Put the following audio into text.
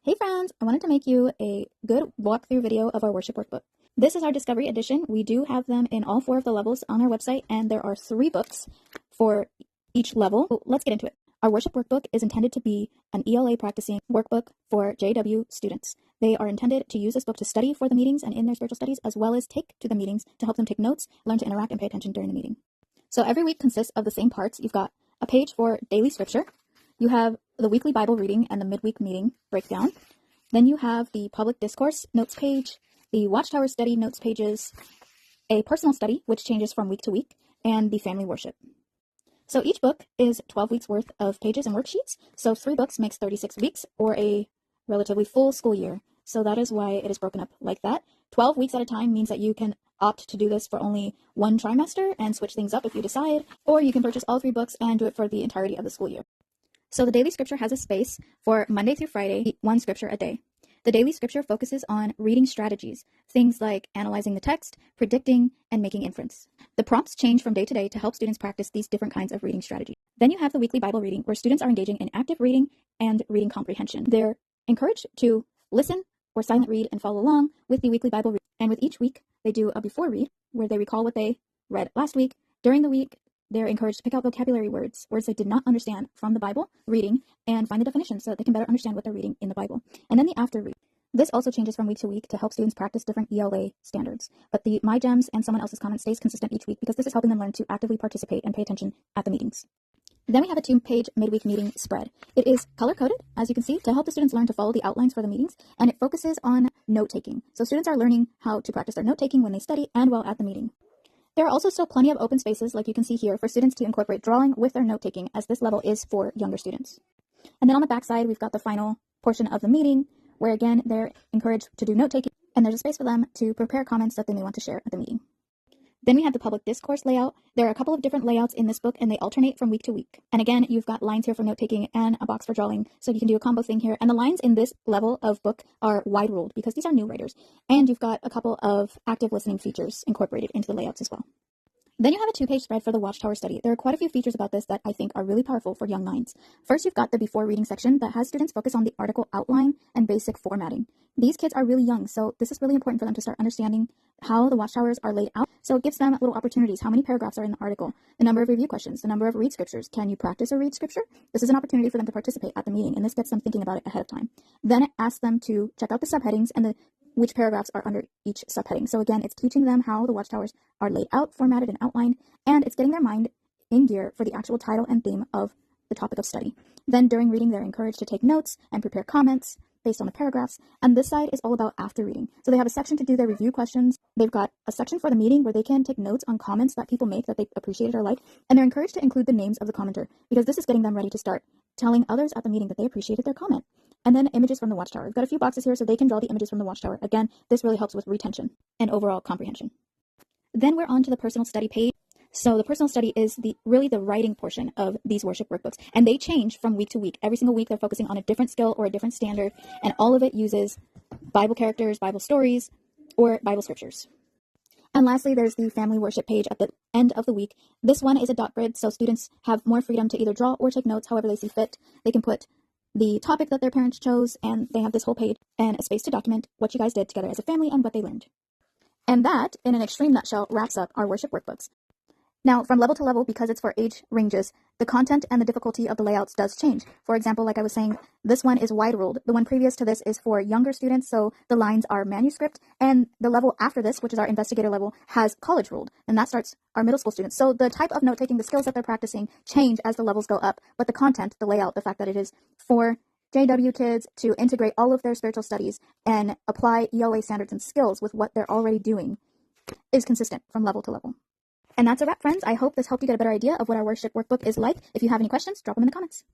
Hey friends, I wanted to make you a good walkthrough video of our worship workbook. This is our Discovery Edition. We do have them in all 4 of the levels on our website, and there are 3 books for each level. So let's get into it. Our worship workbook is intended to be an ELA practicing workbook for JW students. They are intended to use this book to study for the meetings and in their spiritual studies, as well as take to the meetings to help them take notes, learn to interact, and pay attention during the meeting. So every week consists of the same parts. You've got a page for daily scripture. You have the weekly Bible reading and the midweek meeting breakdown. Then you have the public discourse notes page, the Watchtower study notes pages, a personal study, which changes from week to week, and the family worship. So each book is 12 weeks worth of pages and worksheets. So 3 books makes 36 weeks, or a relatively full school year. So that is why it is broken up like that. 12 weeks at a time means that you can opt to do this for only 1 trimester and switch things up if you decide, or you can purchase all 3 books and do it for the entirety of the school year. So the daily scripture has a space for Monday through Friday, 1 scripture a day. The daily scripture focuses on reading strategies, things like analyzing the text, predicting, and making inference. The prompts change from day to day to help students practice these different kinds of reading strategies. Then you have the weekly Bible reading, where students are engaging in active reading and reading comprehension. They're encouraged to listen or silent read and follow along with the weekly Bible reading. And with each week, they do a before read, where they recall what they read last week. During the week, they're encouraged to pick out vocabulary words they did not understand from the Bible reading, and find the definitions so that they can better understand what they're reading in the Bible. And then the after read. This also changes from week to week to help students practice different ELA standards. But the My Gems and someone else's comment stays consistent each week, because this is helping them learn to actively participate and pay attention at the meetings. Then we have a 2-page midweek meeting spread. It is color-coded, as you can see, to help the students learn to follow the outlines for the meetings, and it focuses on note-taking. So students are learning how to practice their note-taking when they study and while at the meeting. There are also still plenty of open spaces, like you can see here, for students to incorporate drawing with their note-taking, as this level is for younger students. And then on the back side, we've got the final portion of the meeting, where again, they're encouraged to do note-taking, and there's a space for them to prepare comments that they may want to share at the meeting. Then we have the public discourse layout. There are a couple of different layouts in this book, and they alternate from week to week. And again, you've got lines here for note-taking and a box for drawing, so you can do a combo thing here. And the lines in this level of book are wide ruled, because these are new writers. And you've got a couple of active listening features incorporated into the layouts as well. Then you have a 2-page spread for the Watchtower study. There are quite a few features about this that I think are really powerful for young minds. First, you've got the before reading section that has students focus on the article outline and basic formatting. These kids are really young, so this is really important for them to start understanding how the Watchtowers are laid out. So it gives them little opportunities. How many paragraphs are in the article? The number of review questions, the number of read scriptures. Can you practice or read scripture? This is an opportunity for them to participate at the meeting, and this gets them thinking about it ahead of time. Then it asks them to check out the subheadings and which paragraphs are under each subheading. So again, it's teaching them how the Watchtowers are laid out, formatted, and outlined, and it's getting their mind in gear for the actual title and theme of the topic of study. Then during reading, they're encouraged to take notes and prepare comments based on the paragraphs. And this side is all about after reading. So they have a section to do their review questions. They've got a section for the meeting where they can take notes on comments that people make that they appreciated or liked. And they're encouraged to include the names of the commenter, because this is getting them ready to start telling others at the meeting that they appreciated their comment. And then images from the Watchtower. We've got a few boxes here so they can draw the images from the Watchtower. Again, this really helps with retention and overall comprehension. Then we're on to the personal study page. So the personal study is really the writing portion of these worship workbooks, and they change from week to week. Every single week they're focusing on a different skill or a different standard, and all of it uses Bible characters, Bible stories, or Bible scriptures. And lastly, there's the family worship page at the end of the week. This one is a dot grid, so students have more freedom to either draw or take notes however they see fit. They can put the topic that their parents chose, and they have this whole page and a space to document what you guys did together as a family and what they learned. And that, in an extreme nutshell, wraps up our worship workbooks. Now, from level to level, because it's for age ranges, the content and the difficulty of the layouts does change. For example, like I was saying, this one is wide ruled. The one previous to this is for younger students, so the lines are manuscript. And the level after this, which is our investigator level, has college ruled, and that starts our middle school students. So the type of note-taking, the skills that they're practicing change as the levels go up, but the content, the layout, the fact that it is for JW kids to integrate all of their spiritual studies and apply ELA standards and skills with what they're already doing is consistent from level to level. And that's a wrap, friends. I hope this helped you get a better idea of what our worship workbook is like. If you have any questions, drop them in the comments.